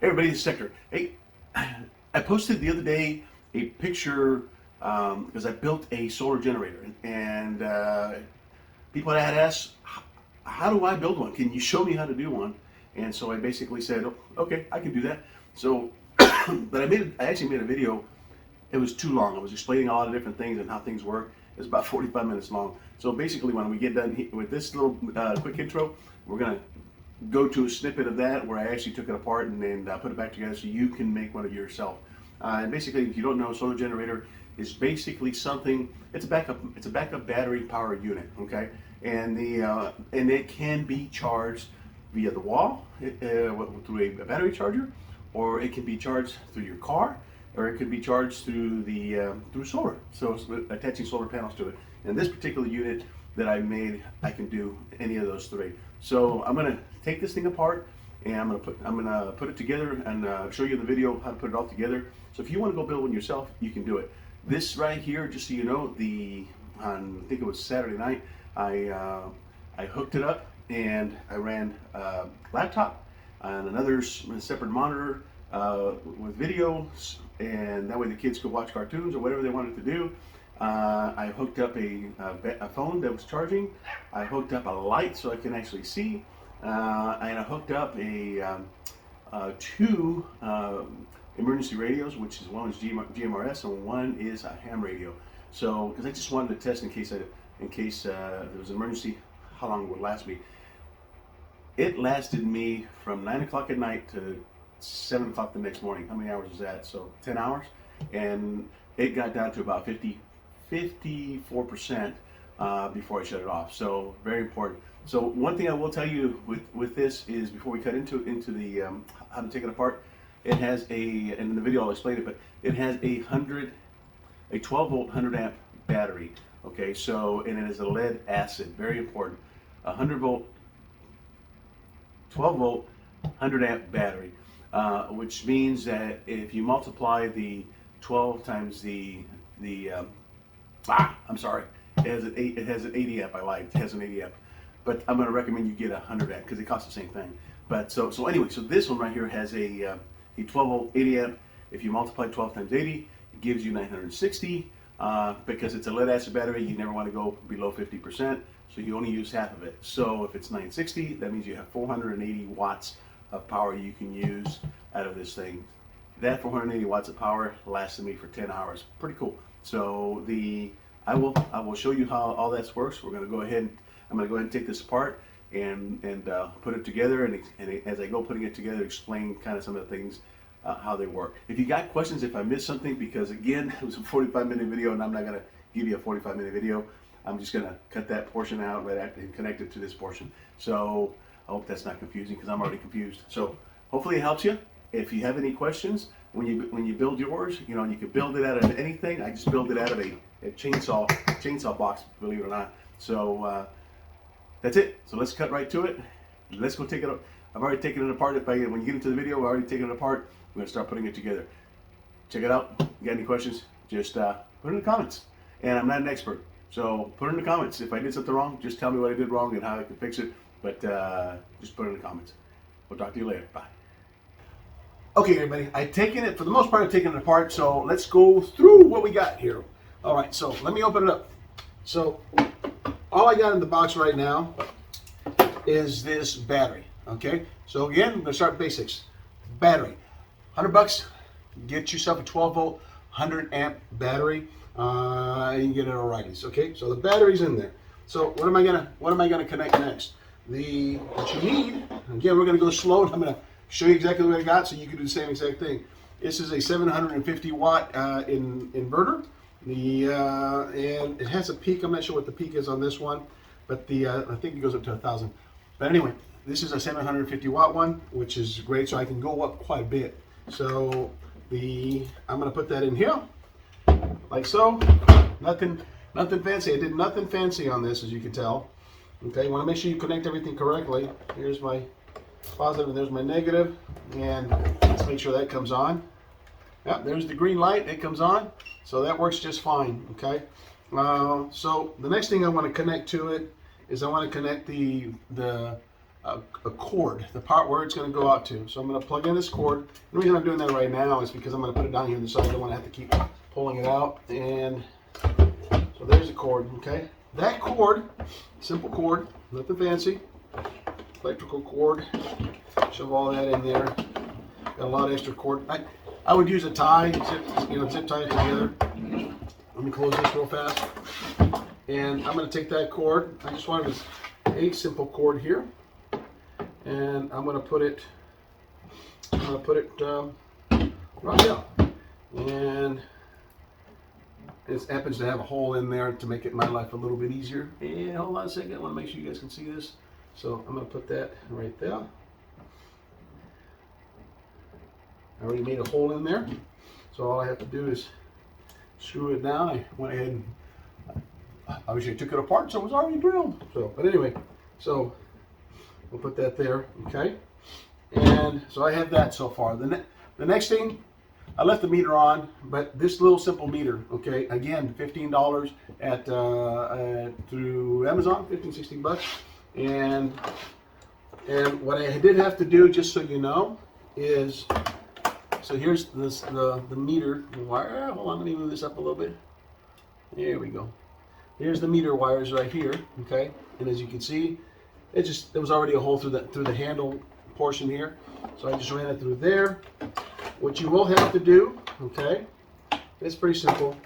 Everybody, this is Sector. Hey, I posted the other day a picture because I built a solar generator, and people had asked, "How do I build one? Can you show me how to do one?" And so I basically said, "Oh, "Okay, I can do that." So, but I actually made a video. It was too long. I was explaining a lot of different things and how things work. It was about 45 minutes long. So basically, when we get done with this little quick intro, we're gonna go to a snippet of that where I actually took it apart and put it back together so you can make one of yourself. And basically, if you don't know, a solar generator is basically something. It's a backup battery power unit. Okay, and and it can be charged via the wall through a battery charger, or it can be charged through your car, or it could be charged through through solar. So attaching solar panels to it. And this particular unit that I made, I can do any of those three. So I'm gonna take this thing apart and I'm gonna put it together and show you the video how to put it all together. So if you want to go build one yourself, you can do it. This right here, just so you know, I think it was Saturday night, I hooked it up and I ran a laptop and another separate monitor with videos, and that way the kids could watch cartoons or whatever they wanted to do. I hooked up a phone that was charging. I hooked up a light so I can actually see, and I hooked up two emergency radios, which is one is GMRS and one is a ham radio. So, because I just wanted to test in case there was an emergency, how long it would last me. It lasted me from 9 o'clock at night to 7 o'clock the next morning. How many hours is that? So 10 hours, and it got down to about 54% before I shut it off. So very important. So one thing I will tell you with this is, before we cut into the how to take it apart, it has and in the video I'll explain it, but it has a 12 volt 100 amp battery. Okay, so, and it is a lead acid, very important. 100 volt 12 volt 100 amp battery, which means that if you multiply the 12 times I'm sorry, it has an 80 amp. I lied, it has an 80 amp, but I'm going to recommend you get a 100 amp because it costs the same thing. But so anyway, so this one right here has a 12 volt 80 amp. If you multiply 12 times 80, it gives you 960. Because it's a lead acid battery, you never want to go below 50%, so you only use half of it. So if it's 960, that means you have 480 watts of power you can use out of this thing. That 480 watts of power lasted me for 10 hours. Pretty cool. So I will show you how all that works. I'm going to go ahead and take this apart and put it together, and as I go putting it together, explain kind of some of the things, how they work. If you got questions, if I missed something, because again, it was a 45-minute video and I'm not going to give you a 45-minute video. I'm just going to cut that portion out right after and connect it to this portion. So I hope that's not confusing, because I'm already confused. So hopefully it helps you. If you have any questions, when you build yours, you can build it out of anything. I just build it out of a chainsaw box, believe it or not. So that's it. So let's cut right to it. Let's go take it up. I've already taken it apart. When you get into the video, I've already taken it apart. We're going to start putting it together. Check it out. If you got any questions, just put it in the comments. And I'm not an expert, so put it in the comments. If I did something wrong, just tell me what I did wrong and how I can fix it. But just put it in the comments. We'll talk to you later. Bye. Okay, everybody. For the most part, I've taken it apart. So let's go through what we got here. All right, so let me open it up. So all I got in the box right now is this battery. Okay, so again, I'm going to start basics. Battery. $100, get yourself a 12 volt 100 amp battery. You can get it at O'Reilly's. Okay, so the battery's in there. So what am I gonna connect next? What you need, again, we're gonna go slow. I'm gonna show you exactly what I got so you can do the same exact thing. This is a 750 watt inverter. And it has a peak. I'm not sure what the peak is on this one, but I think it goes up to 1,000. But anyway, this is a 750 watt one, which is great, so I can go up quite a bit. So I'm going to put that in here, like so. Nothing fancy. I did nothing fancy on this, as you can tell. Okay, you want to make sure you connect everything correctly. Here's my positive and there's my negative, and let's make sure that comes on. Yep, there's the green light. It comes on, so that works just fine. Okay. So the next thing I want to connect to it is I want to connect the a cord, the part where it's going to go out to. So I'm going to plug in this cord. The reason I'm doing that right now is because I'm going to put it down here on the side. I don't want to have to keep pulling it out. And so there's the cord, okay? That cord, simple cord, nothing fancy, electrical cord. Shove all that in there. Got a lot of extra cord. I would use a tie, zip tie it together. Let me close this real fast. And I'm going to take that cord. I just wanted a simple cord here, and I'm going to put it right out. And it happens to have a hole in there to make my life a little bit easier. And hold on a second. I want to make sure you guys can see this. So I'm going to put that right there. I already made a hole in there, so all I have to do is screw it down. I went ahead and obviously I took it apart, so it was already drilled. So, but anyway, so we'll put that there, okay? And so I have that so far. The next thing, I left the meter on, but this little simple meter, okay? Again, $15 at through Amazon, 15-16 bucks. And what I did have to do, just so you know, is so here's the meter wire. Hold on, let me move this up a little bit. There we go. Here's the meter wires right here, okay? And as you can see, there was already a hole through the handle portion here. So I just ran it through there. What you will have to do, okay? It's pretty simple.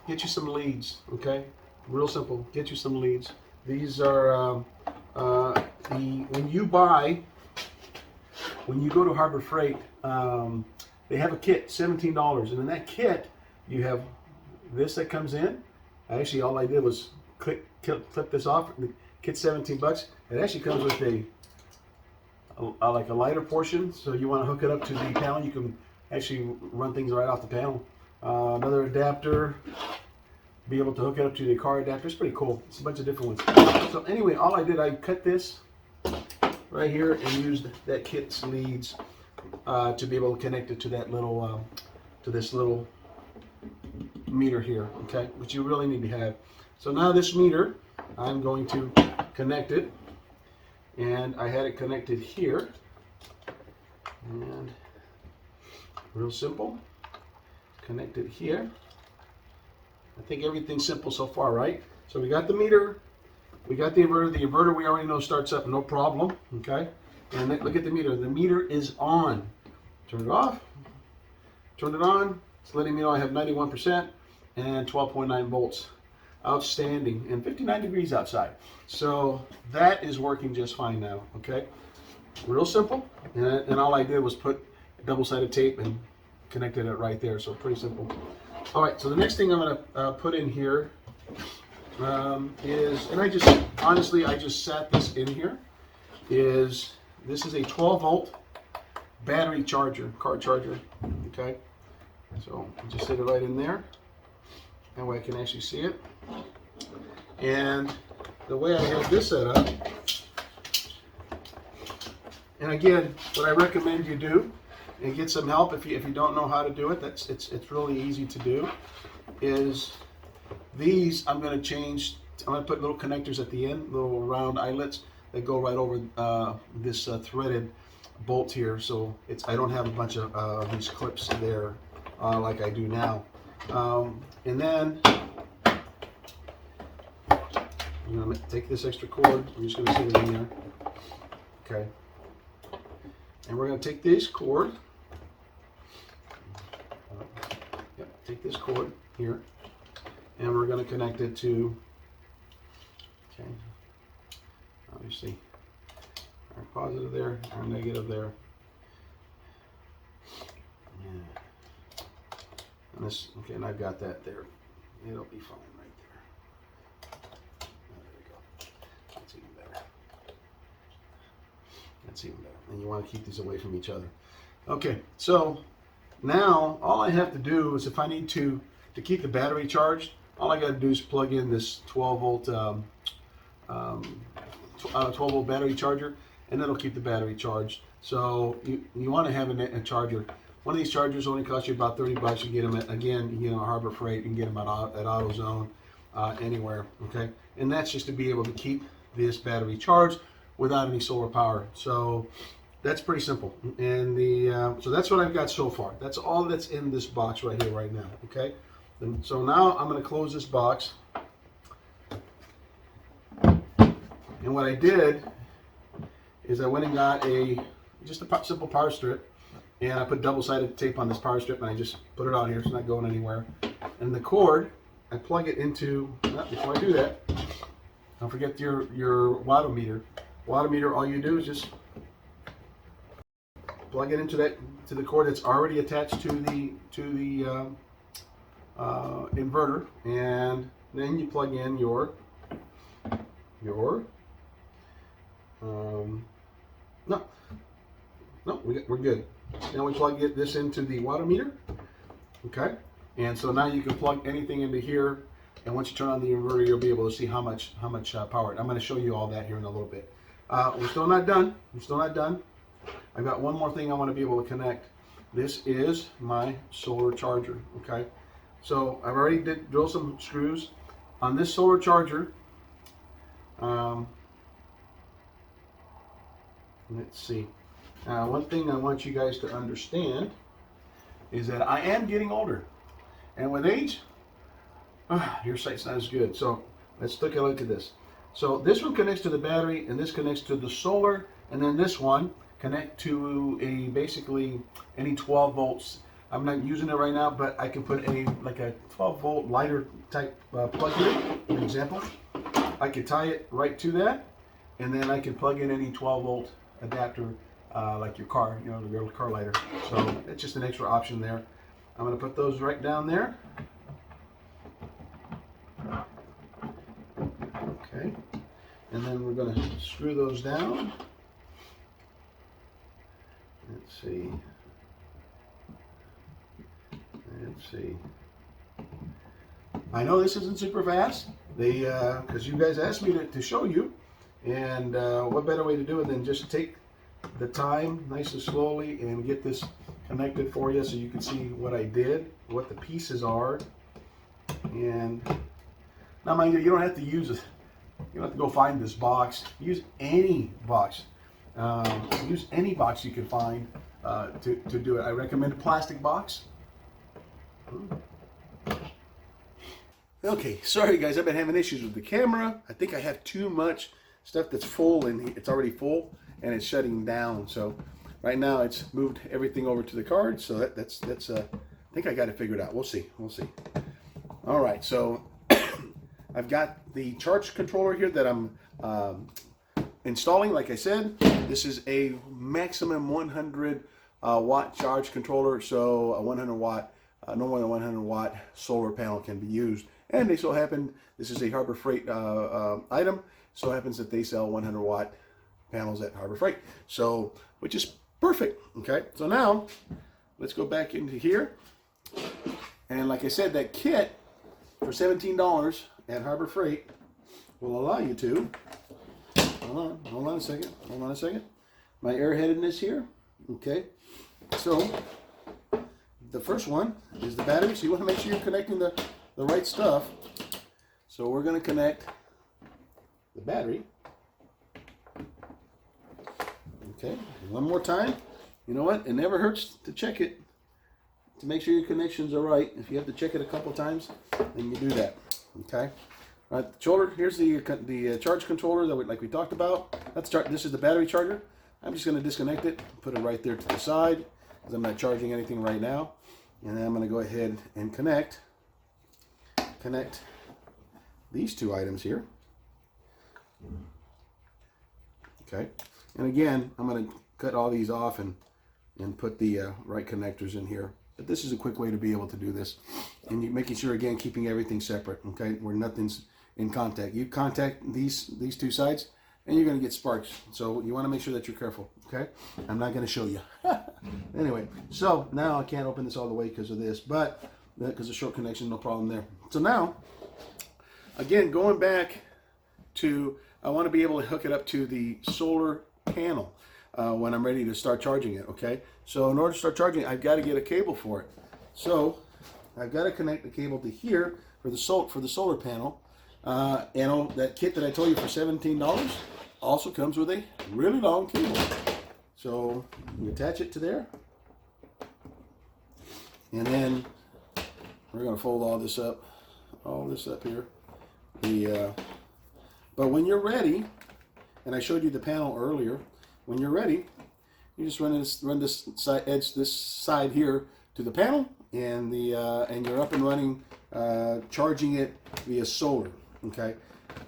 Get you some leads, okay? Real simple. Get you some leads. These are when you go to Harbor Freight, they have a kit, $17, and in that kit you have this that comes in. Actually, all I did was clip this off. The kit's 17 bucks. It actually comes with like a lighter portion, so you want to hook it up to the panel. You can actually run things right off the panel. Another adapter, be able to hook it up to the car adapter. It's pretty cool. It's a bunch of different ones. So anyway, all I did, I cut this right here and used that kit's leads to be able to connect it to that little, to this little meter here, okay, which you really need to have. So now this meter, I'm going to connect it, and I had it connected here, and real simple, connect it here. I think everything's simple so far, right? So we got the meter, we got the inverter. The inverter we already know starts up, no problem, okay? And look at the meter. The meter is on. Turn it off, turn it on. It's letting me know I have 91% and 12.9 volts. Outstanding. And 59 degrees outside. So that is working just fine now, okay? Real simple. And all I did was put double-sided tape and connected it right there. So pretty simple. All right, so the next thing I'm going to put in here is, and I just sat this in here, this is a 12-volt battery charger, car charger, okay? So I'll just sit it right in there. That way I can actually see it. And the way I have this set up, and again, what I recommend you do, and get some help if you don't know how to do it, it's really easy to do, is these I'm going to change. I'm going to put little connectors at the end, little round eyelets that go right over this threaded bolt here. So I don't have a bunch of these clips there like I do now. And then I'm going to take this extra cord. I'm just going to sit it in there. Okay. And we're going to take this cord. Yep, take this cord here, and we're going to connect it to, okay, obviously, our positive there, our negative there. Yeah. And this, okay, and I've got that there. It'll be fine right there. There we go. That's even better. That's even better. And you want to keep these away from each other. Okay, so now all I have to do is, if I need to keep the battery charged, all I got to do is plug in this 12 volt battery charger, and it'll keep the battery charged. So you want to have a charger. One of these chargers only costs you about 30 bucks. You get them at, again, you get them at Harbor Freight. You can get them at AutoZone, anywhere. Okay, and that's just to be able to keep this battery charged without any solar power. So that's pretty simple. And so that's what I've got so far. That's all that's in this box right here right now. Okay. And so now I'm going to close this box. And what I did is I went and got just a simple power strip, and I put double-sided tape on this power strip, and I just put it out here. It's not going anywhere. And the cord, I plug it into. Before I do that, don't forget your wattometer. Wattometer, all you do is just plug it into the cord that's already attached to the inverter, and then you plug in your no, we're good. Now we plug this into the wattometer, okay? And so now you can plug anything into here, and once you turn on the inverter, you'll be able to see how much power. I'm going to show you all that here in a little bit. We're still not done. I've got one more thing I want to be able to connect. This is my solar charger, okay? So I've already drilled some screws on this solar charger. Let's see. One thing I want you guys to understand is that I am getting older, and with age, your sight's not as good. So let's take a look at this. So this one connects to the battery, and this connects to the solar, and then this one connect to basically any 12 volts. I'm not using it right now, but I can put like a 12 volt lighter type plug here, for example. I could tie it right to that, and then I can plug in any 12 volt adapter like your car, the car lighter. So it's just an extra option there. I'm going to put those right down there. Okay, and then we're going to screw those down. Let's see. I know this isn't super fast, because you guys asked me to show you, and what better way to do it than just take the time nice and slowly and get this connected for you so you can see what I did, what the pieces are. And now mind you, you don't have to use it. You don't have to go find this box. Use any box. Use any box you can find to do it. I recommend a plastic box. Okay, sorry guys, I've been having issues with the camera. I think I have too much stuff that's full, and it's already full and it's shutting down. So right now it's moved everything over to the card. So that's I think I got it figured out. We'll see. All right, so I've got the charge controller here that I'm installing. Like I said, this is a maximum 100 watt charge controller. So a 100 watt, no more than 100 watt solar panel can be used. And they so happen, this is a Harbor Freight item. So happens that they sell 100 watt panels at Harbor Freight. So, which is perfect. Okay, so now let's go back into here. And like I said, that kit for $17 at Harbor Freight will allow you to, hold on a second. My airheadedness here. Okay, so the first one is the battery. So you want to make sure you're connecting the right stuff. So we're going to connect the battery. Okay, one more time. You know what? It never hurts to check it to make sure your connections are right. If you have to check it a couple times, then you do that. Okay. All right, the controller. Here's the charge controller that like we talked about. This is the battery charger. I'm just going to disconnect it, put it right there to the side, because I'm not charging anything right now. And then I'm going to go ahead and connect these two items here. Okay, and again, I'm going to cut all these off and put the right connectors in here. But this is a quick way to be able to do this, and you're making sure again keeping everything separate. Okay, where nothing's in contact. You contact these two sides, and you're going to get sparks. So you want to make sure that you're careful. Okay, I'm not going to show you. Anyway, so now I can't open this all the way because of this, but because of short connection, no problem there. So now, again, going back to, I want to be able to hook it up to the solar panel when I'm ready to start charging it. Okay, so in order to start charging, I've got to get a cable for it. So I've got to connect the cable to here for the solar panel. That kit that I told you for $17. also comes with a really long cable. So you attach it to there, and then we're going to fold all this up here. But when you're ready, and I showed you the panel earlier, when you're ready, you just run this side here to the panel, and you're up and running, charging it via solar. Okay,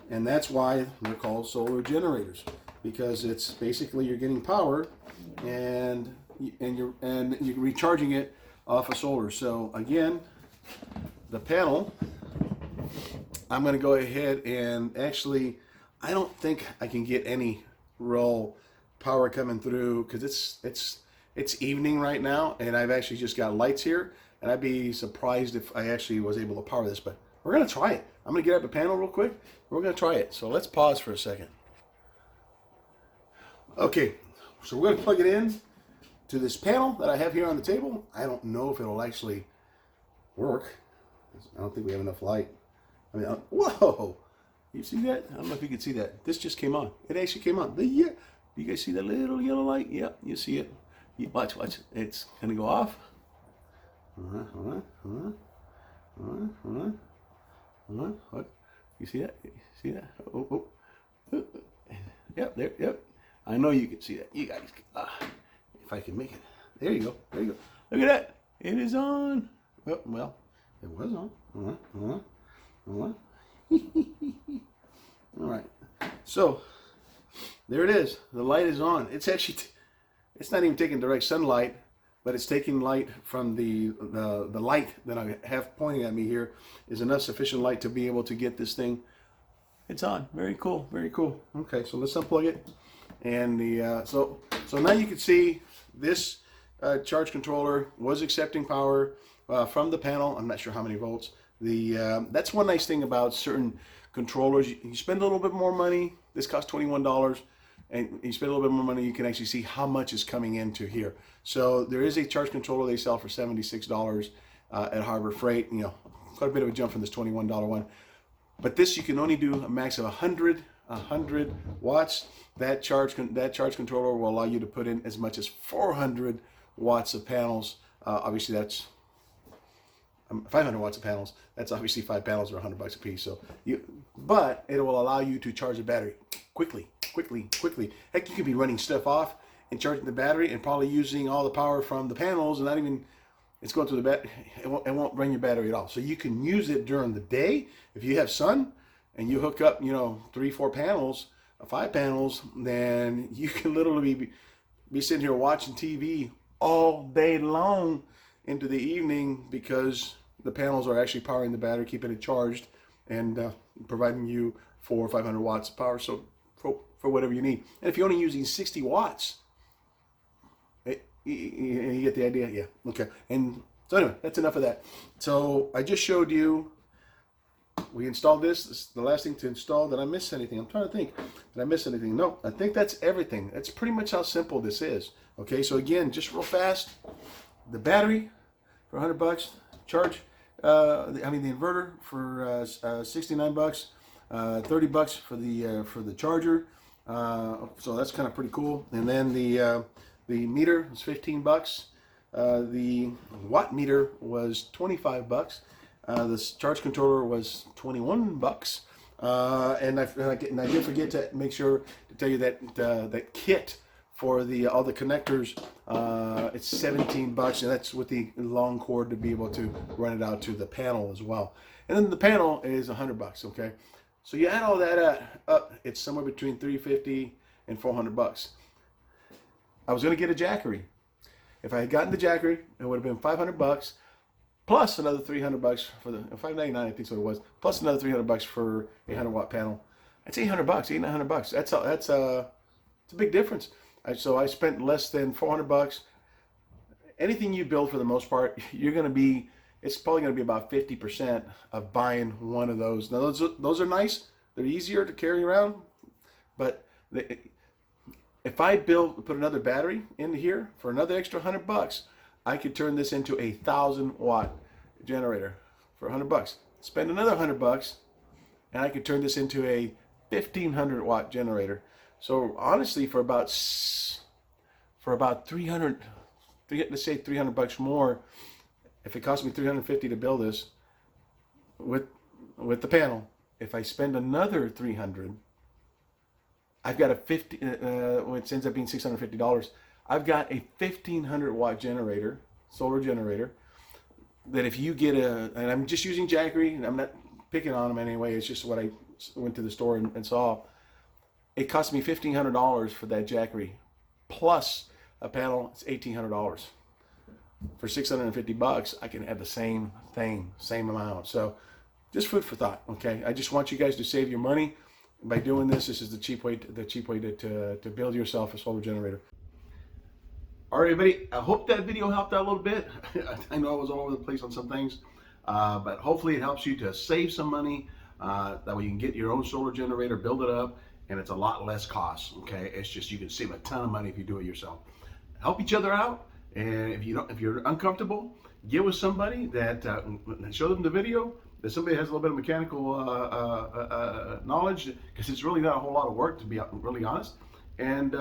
and that's why they're called solar generators, because it's basically you're getting power, and you're recharging it off of solar. So again, the panel, I'm going to go ahead and actually, I don't think I can get any raw power coming through, because it's evening right now, and I've actually just got lights here, and I'd be surprised if I actually was able to power this, but we're going to try it. I'm going to get up the panel real quick. We're going to try it. So let's pause for a second. Okay, so we're going to plug it in to this panel that I have here on the table. I don't know if it'll actually work. I don't think we have enough light. I mean, whoa! You see that? I don't know if you can see that. This just came on. It actually came on. Do you guys see that little yellow light? Yep, you see it. Watch. It's going to go off. Hold on. What? You see that? See that? Oh. Yep, there. Yep. I know you can see that. You guys. If I can make it. There you go. Look at that. It is on. Well, it was on. Hold on. All right. So there it is. The light is on. It's actually, it's not even taking direct sunlight, but it's taking light from the light that I have pointing at me here is enough sufficient light to be able to get this thing. It's on. Very cool. Okay, so let's unplug it. And so now you can see this charge controller was accepting power from the panel. I'm not sure how many volts. That's one nice thing about certain controllers. You spend a little bit more money. This costs $21. And you spend a little bit more money, you can actually see how much is coming into here. So there is a charge controller they sell for $76 at Harbor Freight. You know, quite a bit of a jump from this $21 one. But this, you can only do a max of 100 watts. That charge controller will allow you to put in as much as 400 watts of panels. Obviously, that's 500 watts of panels. That's obviously 5 panels or $100 a piece. So but it will allow you to charge the battery quickly. Heck, you could be running stuff off and charging the battery and probably using all the power from the panels, and not even, it's going through the battery. It won't run your battery at all. So you can use it during the day. If you have sun and you hook up, 3-4 panels, 5 panels, then you can literally be sitting here watching TV all day long into the evening, because the panels are actually powering the battery, keeping it charged, and providing you 400 or 500 watts of power. So for whatever you need. And if you're only using 60 watts, you get the idea? Yeah, okay. And so anyway, that's enough of that. So I just showed you, we installed this. This is the last thing to install. Did I miss anything? I'm trying to think. Did I miss anything? No, I think that's everything. That's pretty much how simple this is. Okay, so again, just real fast, the battery for $100, charge, the inverter for $69, $30 for the charger. So that's kind of pretty cool. And then the meter was $15. The watt meter was $25. This charge controller was $21. And I did forget to make sure to tell you that that kit for all the connectors, it's $17, and that's with the long cord to be able to run it out to the panel as well. And then the panel is $100. Okay. So you add all that up, it's somewhere between $350 and $400. I was going to get a Jackery. If I had gotten the Jackery, it would have been $500 plus another $300 for the $599. I think so it was, plus another $300 for a 100-watt panel. That's $800, $800. That's a big difference. So I spent less than $400. Anything you build, for the most part, it's probably going to be about 50% of buying one of those. Now those are nice. They're easier to carry around, but if I put another battery in here for another extra $100, I could turn this into a 1,000-watt generator for $100. Spend another $100, and I could turn this into a 1,500-watt generator. So honestly, for about 300, let's say $300 more, if it cost me 350 to build this with the panel, if I spend another 300, I've got a which ends up being $650. I've got a 1,500 watt generator, solar generator, that if you get and I'm just using Jackery, and I'm not picking on them anyway, it's just what I went to the store and saw. It cost me $1,500 for that Jackery, plus a panel. It's $1,800. For $650, I can have the same thing, same amount. So, just food for thought. Okay, I just want you guys to save your money by doing this. This is the cheap way to build yourself a solar generator. All right, everybody. I hope that video helped out a little bit. I know I was all over the place on some things, but hopefully it helps you to save some money. That way you can get your own solar generator, build it up, and it's a lot less cost. Okay, it's just you can save a ton of money if you do it yourself. Help each other out, and if you're uncomfortable, get with somebody that show them the video. That somebody has a little bit of mechanical knowledge, because it's really not a whole lot of work, to be really honest, and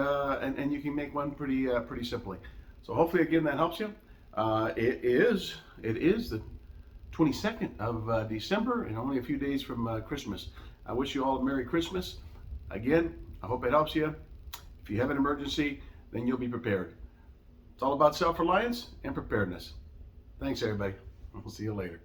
you can make one pretty simply. So hopefully again that helps you. It is the 22nd of December, and only a few days from Christmas. I wish you all a Merry Christmas. Again, I hope it helps you. If you have an emergency, then you'll be prepared. It's all about self-reliance and preparedness. Thanks, everybody. We'll see you later.